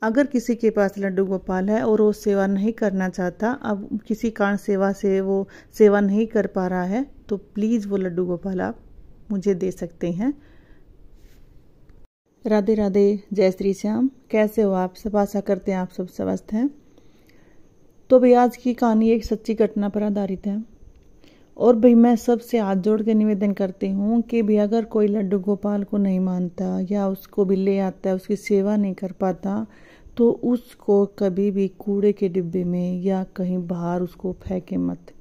अगर किसी के पास लड्डू गोपाल है और वो सेवा नहीं करना चाहता, अब किसी कारण वो सेवा नहीं कर पा रहा है, तो प्लीज़ वो लड्डू गोपाल आप मुझे दे सकते हैं। राधे राधे, जय श्री श्याम। कैसे हो आप सब? आशा करते हैं आप सब स्वस्थ हैं। तो भाई आज की कहानी एक सच्ची घटना पर आधारित है। और भाई मैं सबसे हाथ जोड़ के निवेदन करती हूँ कि भी अगर कोई लड्डू गोपाल को नहीं मानता या उसको भी ले आता है, उसकी सेवा नहीं कर पाता, तो उसको कभी भी कूड़े के डिब्बे में या कहीं बाहर उसको फेंके मत।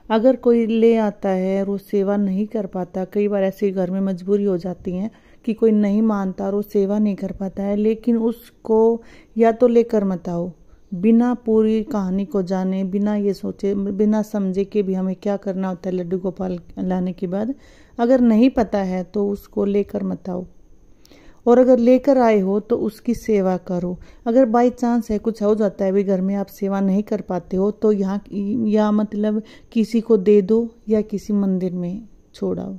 अगर कोई ले आता है और वो सेवा नहीं कर पाता, कई बार ऐसे घर में मजबूरी हो जाती है कि कोई नहीं मानता और वो सेवा नहीं कर पाता है, लेकिन उसको या तो लेकर मत आओ बिना पूरी कहानी को जाने, बिना ये सोचे, बिना समझे कि भी हमें क्या करना होता है लड्डू गोपाल लाने के बाद। अगर नहीं पता है तो उसको लेकर मत आओ, और अगर लेकर आए हो तो उसकी सेवा करो। अगर बाई चांस है कुछ हो जाता है भी घर में, आप सेवा नहीं कर पाते हो, तो यहाँ या मतलब किसी को दे दो या किसी मंदिर में छोड़ाओ,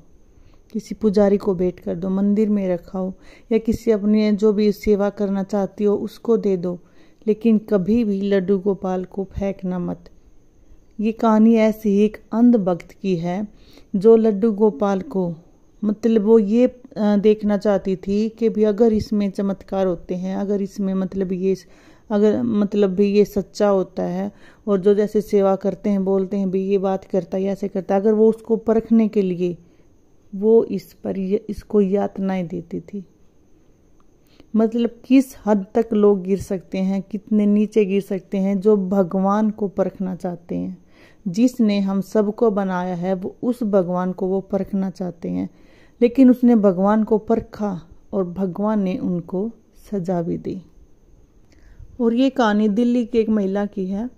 किसी पुजारी को भेंट कर दो, मंदिर में रखाओ, या किसी अपने जो भी सेवा करना चाहती हो उसको दे दो, लेकिन कभी भी लड्डू गोपाल को फेंकना मत। ये कहानी ऐसी एक अंध भक्त की है जो लड्डू गोपाल को मतलब वो ये देखना चाहती थी कि भी अगर इसमें चमत्कार होते हैं, अगर इसमें मतलब भी ये सच्चा होता है, और जो जैसे सेवा करते हैं बोलते हैं भी ये बात करता है ऐसे करता है, अगर वो उसको परखने के लिए वो इसको यातनाएं देती थी। मतलब किस हद तक लोग गिर सकते हैं, कितने नीचे गिर सकते हैं जो भगवान को परखना चाहते हैं। जिसने हम सबको बनाया है वो उस भगवान को वो परखना चाहते हैं, लेकिन उसने भगवान को परखा और भगवान ने उनको सजा भी दी। और ये कहानी दिल्ली की एक महिला की है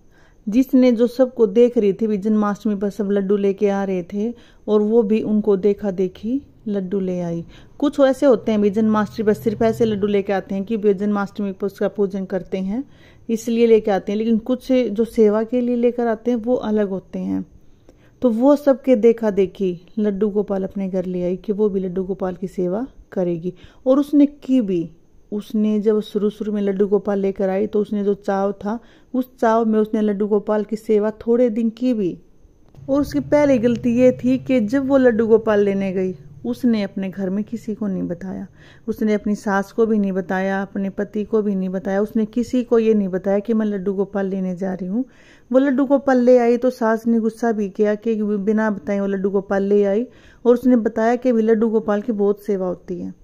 जिसने जो सबको देख रही थी, भी जन्माष्टमी पर सब लड्डू लेके आ रहे थे और वो भी उनको देखा देखी लड्डू ले आई। कुछ ऐसे होते हैं भी जन्माष्टमी पर सिर्फ ऐसे लड्डू लेके आते हैं कि भी जन्माष्टमी पर उसका पूजन करते हैं इसलिए लेके आते हैं, लेकिन कुछ जो सेवा के लिए लेकर आते हैं वो अलग होते हैं। तो वो सबके देखा देखी लड्डू गोपाल अपने घर ले आई कि वो भी लड्डू गोपाल की सेवा करेगी, और उसने की भी। उसने जब शुरू में लड्डू गोपाल लेकर आई तो उसने जो चाव था उस चाव में उसने लड्डू गोपाल की सेवा थोड़े दिन की भी। और उसकी पहली गलती ये थी कि जब वो लड्डू गोपाल लेने गई उसने अपने घर में किसी को नहीं बताया, उसने अपनी सास को भी नहीं बताया, अपने पति को भी नहीं बताया, उसने किसी को ये नहीं बताया कि मैं लड्डू गोपाल लेने जा रही हूँ। वो लड्डू गोपाल ले आई तो सास ने गुस्सा भी किया कि बिना बताए वो लड्डू गोपाल ले आई, और उसने बताया कि भी लड्डू गोपाल की बहुत सेवा होती है,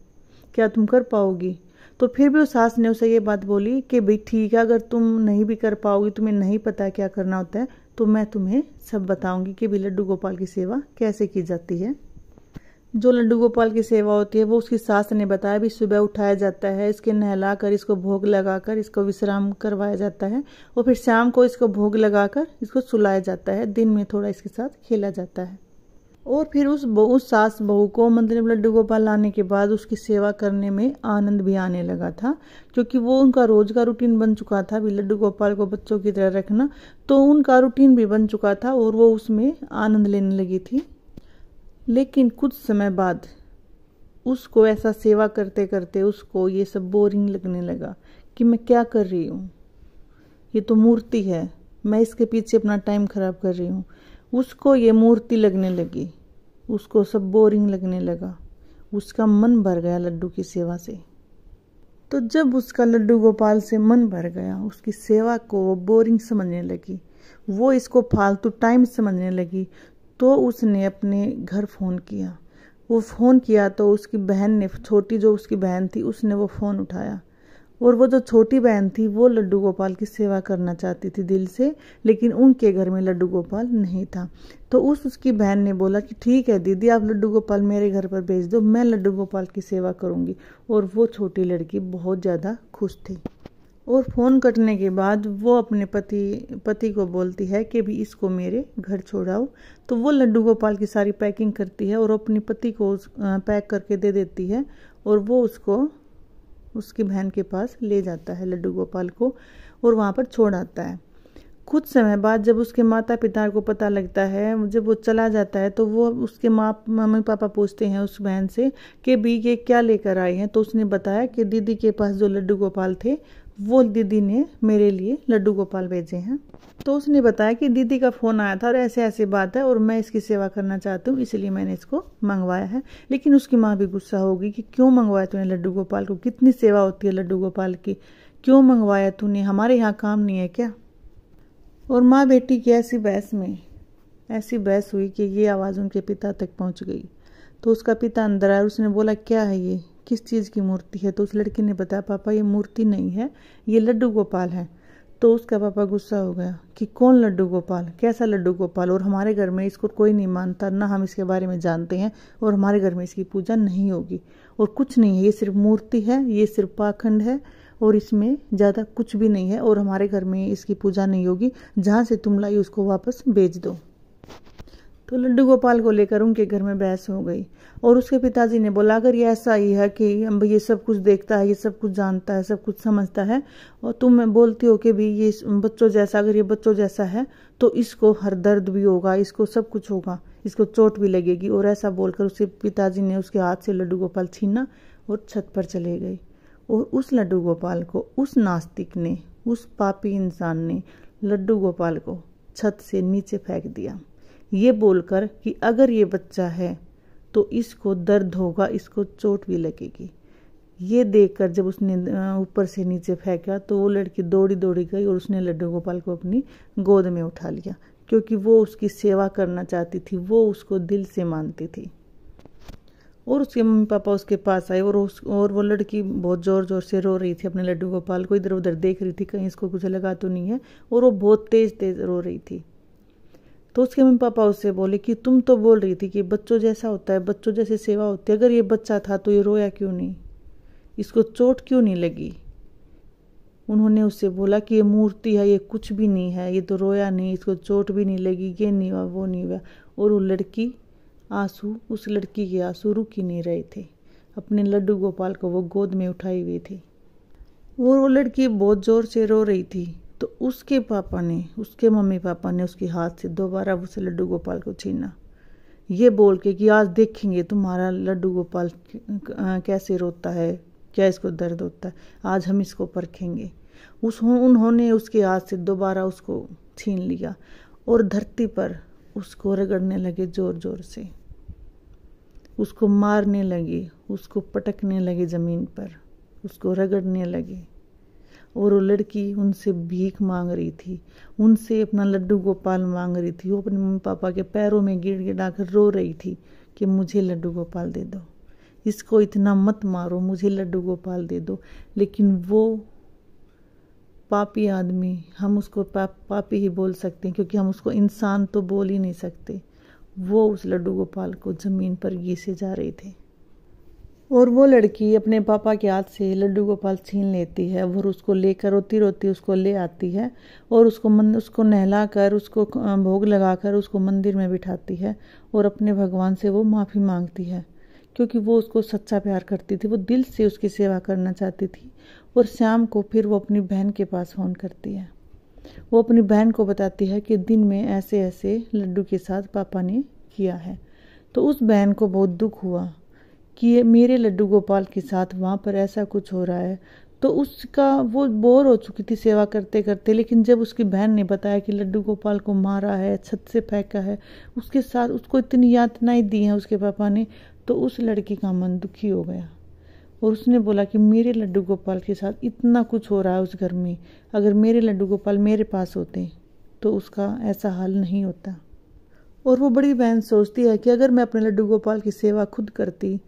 क्या तुम कर पाओगी? तो फिर भी उस सास ने उसे ये बात बोली कि भाई ठीक है, अगर तुम नहीं भी कर पाओगी, तुम्हें नहीं पता क्या करना होता है, तो मैं तुम्हें सब बताऊंगी कि भी लड्डू गोपाल की सेवा कैसे की जाती है। जो लड्डू गोपाल की सेवा होती है वो उसकी सास ने बताया। भी सुबह उठाया जाता है, इसके नहलाकर इसको भोग लगाकर इसको विश्राम करवाया जाता है, और फिर शाम को इसको भोग लगाकर इसको सुलाया जाता है, दिन में थोड़ा इसके साथ खेला जाता है। और फिर उस सास बहू को मतलब लड्डू गोपाल लाने के बाद उसकी सेवा करने में आनंद भी आने लगा था, क्योंकि वो उनका रोज का रूटीन बन चुका था भी लड्डू गोपाल को बच्चों की तरह रखना, तो उनका रूटीन भी बन चुका था और वो उसमें आनंद लेने लगी थी। लेकिन कुछ समय बाद उसको ऐसा सेवा करते करते उसको ये सब बोरिंग लगने लगा कि मैं क्या कर रही हूँ, ये तो मूर्ति है, मैं इसके पीछे अपना टाइम खराब कर रही हूँ। उसको ये मूर्ति लगने लगी, उसको सब बोरिंग लगने लगा, उसका मन भर गया लड्डू की सेवा से। तो जब उसका लड्डू गोपाल से मन भर गया, उसकी सेवा को वो बोरिंग समझने लगी, वो इसको फालतू टाइम समझने लगी, तो उसने अपने घर फ़ोन किया। वो फ़ोन किया तो उसकी बहन ने, छोटी जो उसकी बहन थी, उसने वो फ़ोन उठाया, और वो जो छोटी बहन थी वो लड्डू गोपाल की सेवा करना चाहती थी दिल से, लेकिन उनके घर में लड्डू गोपाल नहीं था। तो उसकी बहन ने बोला कि ठीक है दीदी, आप लड्डू गोपाल मेरे घर पर भेज दो, मैं लड्डू गोपाल की सेवा करूँगी। और वो छोटी लड़की बहुत ज़्यादा खुश थी। और फ़ोन कटने के बाद वो अपने पति को बोलती है कि भी इसको मेरे घर छोड़ाओ। तो वो लड्डू गोपाल की सारी पैकिंग करती है और अपने पति को पैक करके दे देती है, और वो उसको उसकी बहन के पास ले जाता है लड्डू गोपाल को, और वहाँ पर छोड़ आता है। कुछ समय बाद जब उसके माता पिता को पता लगता है, जब वो चला जाता है, तो वो उसके मम्मी पापा पूछते हैं उस बहन से कि भी ये क्या लेकर आई हैं। तो उसने बताया कि दीदी के पास जो लड्डू गोपाल थे वो दीदी ने मेरे लिए लड्डू गोपाल भेजे हैं। तो उसने बताया कि दीदी का फ़ोन आया था और ऐसे ऐसी बात है और मैं इसकी सेवा करना चाहती हूँ, इसलिए मैंने इसको मंगवाया है। लेकिन उसकी माँ भी गुस्सा होगी कि क्यों मंगवाया तूने लड्डू गोपाल को, कितनी सेवा होती है लड्डू गोपाल की, क्यों मंगवाया तूने, हमारे यहाँ काम नहीं है क्या। और माँ बेटी की ऐसी बहस हुई कि ये आवाज़ उनके पिता तक पहुँच गई। तो उसका पिता अंदर आया, उसने बोला क्या है ये, किस चीज़ की मूर्ति है। तो उस लड़की ने बताया पापा ये मूर्ति नहीं है, ये लड्डू गोपाल है। तो उसका पापा गुस्सा हो गया कि कौन लड्डू गोपाल, कैसा लड्डू गोपाल, और हमारे घर में इसको कोई नहीं मानता, ना हम इसके बारे में जानते हैं, और हमारे घर में इसकी पूजा नहीं होगी, और कुछ नहीं है, ये सिर्फ मूर्ति है, ये सिर्फ पाखंड है, और इसमें ज़्यादा कुछ भी नहीं है, और हमारे घर में इसकी पूजा नहीं होगी, जहाँ से तुम लाई उसको वापस बेच दो। तो लड्डू गोपाल को लेकर उनके घर में बहस हो गई। और उसके पिताजी ने बोला अगर ये ऐसा ही है कि ये सब कुछ देखता है, ये सब कुछ जानता है, सब कुछ समझता है, और तुम बोलती हो कि भी ये बच्चों जैसा, अगर ये बच्चों जैसा है तो इसको हर दर्द भी होगा, इसको सब कुछ होगा, इसको चोट भी लगेगी। और ऐसा बोलकर उसके पिताजी ने उसके हाथ से लड्डू गोपाल छीना और छत पर चले गए। और उस लड्डू गोपाल को उस नास्तिक ने, उस पापी इंसान ने लड्डू गोपाल को छत से नीचे फेंक दिया, ये बोलकर कि अगर ये बच्चा है तो इसको दर्द होगा, इसको चोट भी लगेगी। ये देखकर जब उसने ऊपर से नीचे फेंका तो वो लड़की दौड़ी गई और उसने लड्डू गोपाल को अपनी गोद में उठा लिया, क्योंकि वो उसकी सेवा करना चाहती थी, वो उसको दिल से मानती थी। और उसके मम्मी पापा उसके पास आए और वो लड़की बहुत ज़ोर से रो रही थी अपने लड्डू गोपाल को, इधर उधर देख रही थी कहीं इसको कुछ लगा तो नहीं है, और वो बहुत तेज रो रही थी। तो उसके मम्मी पापा उससे बोले कि तुम तो बोल रही थी कि बच्चों जैसा होता है, बच्चों जैसी सेवा होती है, अगर ये बच्चा था तो ये रोया क्यों नहीं, इसको चोट क्यों नहीं लगी। उन्होंने उससे बोला कि ये मूर्ति है, ये कुछ भी नहीं है, ये तो रोया नहीं, इसको चोट भी नहीं लगी, ये नहीं हुआ, वो नहीं हुआ। और वो लड़की उस लड़की के आंसू रुक ही नहीं रहे थे, अपने लड्डू गोपाल को वो गोद में उठाई हुई थी और वो लड़की बहुत ज़ोर से रो रही थी। तो उसके मम्मी पापा ने उसके हाथ से दोबारा उस लड्डू गोपाल को छीना, ये बोल के कि आज देखेंगे तुम्हारा लड्डू गोपाल कैसे रोता है, क्या इसको दर्द होता है, आज हम इसको परखेंगे। उन्होंने उसके हाथ से दोबारा उसको छीन लिया और धरती पर उसको रगड़ने लगे जोर से, उसको मारने लगे, उसको पटकने लगे ज़मीन पर, उसको रगड़ने लगे। और वो लड़की उनसे भीख मांग रही थी, उनसे अपना लड्डू गोपाल मांग रही थी। वो अपने मम्मी पापा के पैरों में गिड़ा कर रो रही थी कि मुझे लड्डू गोपाल दे दो, इसको इतना मत मारो, मुझे लड्डू गोपाल दे दो। लेकिन वो पापी आदमी, हम उसको पापी ही बोल सकते हैं क्योंकि हम उसको इंसान तो बोल ही नहीं सकते, वो उस लड्डू गोपाल को ज़मीन पर घीसे जा रहे थे। और वो लड़की अपने पापा के हाथ से लड्डू गोपाल छीन लेती है और उसको लेकर रोती उसको ले आती है और उसको नहलाकर, उसको भोग लगाकर उसको मंदिर में बिठाती है और अपने भगवान से वो माफ़ी मांगती है, क्योंकि वो उसको सच्चा प्यार करती थी, वो दिल से उसकी सेवा करना चाहती थी। और शाम को फिर वो अपनी बहन के पास फ़ोन करती है, वो अपनी बहन को बताती है कि दिन में ऐसे ऐसे लड्डू के साथ पापा ने किया है। तो उस बहन को बहुत दुख हुआ कि मेरे लड्डू गोपाल के साथ वहाँ पर ऐसा कुछ हो रहा है। तो वो बोर हो चुकी थी सेवा करते करते, लेकिन जब उसकी बहन ने बताया कि लड्डू गोपाल को मारा है, छत से फेंका है, उसके साथ उसको इतनी यातनाएं दी हैं उसके पापा ने, तो उस लड़की का मन दुखी हो गया और उसने बोला कि मेरे लड्डू गोपाल के साथ इतना कुछ हो रहा है उस घर में, अगर मेरे लड्डू गोपाल मेरे पास होते तो उसका ऐसा हाल नहीं होता। और वो बड़ी बहन सोचती है कि अगर मैं अपने लड्डू गोपाल की सेवा खुद करती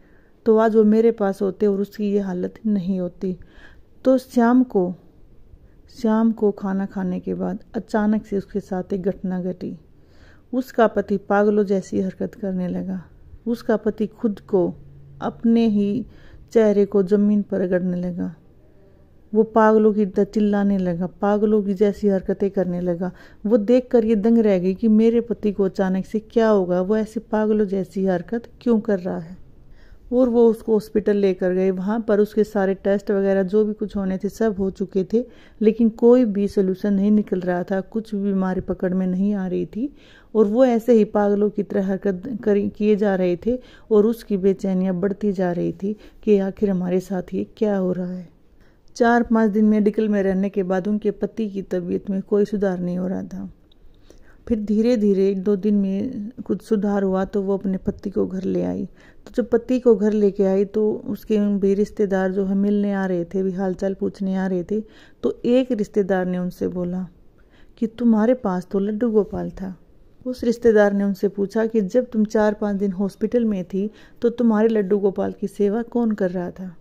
तो आज वो मेरे पास होते और उसकी ये हालत नहीं होती। तो शाम को खाना खाने के बाद अचानक से उसके साथ एक घटना घटी। उसका पति पागलों जैसी हरकत करने लगा। उसका पति खुद को, अपने ही चेहरे को ज़मीन पर रगड़ने लगा। वो पागलों की तरह चिल्लाने लगा, पागलों की जैसी हरकतें करने लगा। वो देखकर ये दंग रह गई कि मेरे पति को अचानक से क्या होगा, वो ऐसे पागलों जैसी हरकत क्यों कर रहा है। और वो उसको हॉस्पिटल लेकर गए। वहाँ पर उसके सारे टेस्ट वगैरह जो भी कुछ होने थे सब हो चुके थे, लेकिन कोई भी सोल्यूशन नहीं निकल रहा था, कुछ भी बीमारी पकड़ में नहीं आ रही थी। और वो ऐसे ही पागलों की तरह हरकत किए जा रहे थे और उसकी बेचैनियाँ बढ़ती जा रही थी कि आखिर हमारे साथ ये क्या हो रहा है। 4-5 दिन मेडिकल में रहने के बाद उनके पति की तबीयत में कोई सुधार नहीं हो रहा था। फिर धीरे धीरे 1-2 दिन में कुछ सुधार हुआ तो वो अपने पति को घर ले आई। तो जब पति को घर लेके आई तो उसके भी रिश्तेदार जो है मिलने आ रहे थे, भी हालचाल पूछने आ रहे थे। तो एक रिश्तेदार ने उनसे बोला कि तुम्हारे पास तो लड्डू गोपाल था। उस रिश्तेदार ने उनसे पूछा कि जब तुम 4-5 दिन हॉस्पिटल में थी तो तुम्हारे लड्डू गोपाल की सेवा कौन कर रहा था।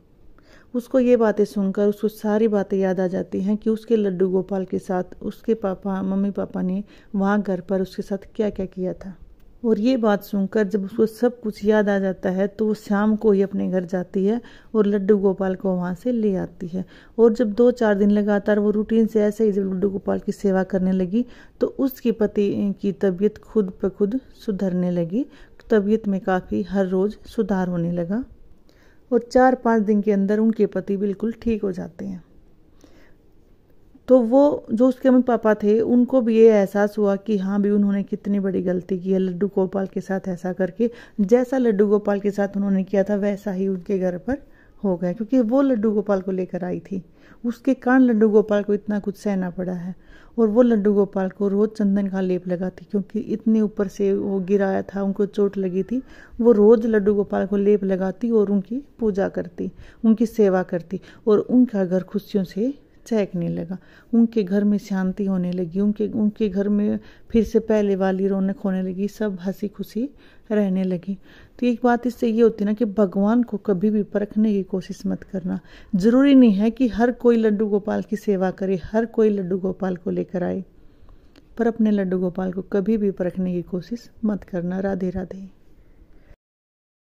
उसको ये बातें सुनकर उसको सारी बातें याद आ जाती हैं कि उसके लड्डू गोपाल के साथ उसके मम्मी पापा ने वहाँ घर पर उसके साथ क्या क्या किया था। और ये बात सुनकर जब उसको सब कुछ याद आ जाता है तो वो शाम को ही अपने घर जाती है और लड्डू गोपाल को वहाँ से ले आती है। और जब 2-4 दिन लगातार वो रूटीन से ऐसे ही जब लड्डू गोपाल की सेवा करने लगी तो उसकी पति की तबीयत खुद ब खुद सुधरने लगी। तबीयत में काफ़ी हर रोज़ सुधार होने लगा और 4-5 दिन के अंदर उनके पति बिल्कुल ठीक हो जाते हैं। तो वो जो उसके मम्मी पापा थे उनको भी ये एहसास हुआ कि हाँ भी उन्होंने कितनी बड़ी गलती की है लड्डू गोपाल के साथ ऐसा करके। जैसा लड्डू गोपाल के साथ उन्होंने किया था वैसा ही उनके घर पर हो गया, क्योंकि वो लड्डू गोपाल को लेकर आई थी। उसके कारण लड्डू गोपाल को इतना कुछ सहना पड़ा है। और वो लड्डू गोपाल को रोज़ चंदन का लेप लगाती, क्योंकि इतने ऊपर से वो गिराया था, उनको चोट लगी थी। वो रोज़ लड्डू गोपाल को लेप लगाती और उनकी पूजा करती, उनकी सेवा करती और उनका घर खुशियों से चहकने लगा। उनके घर में शांति होने लगी, उनके घर में फिर से पहले वाली रौनक होने लगी, सब हंसी खुशी रहने लगी। तो एक बात इससे ये होती है ना कि भगवान को कभी भी परखने की कोशिश मत करना। ज़रूरी नहीं है कि हर कोई लड्डू गोपाल की सेवा करे, हर कोई लड्डू गोपाल को लेकर आए, पर अपने लड्डू गोपाल को कभी भी परखने की कोशिश मत करना। राधे राधे।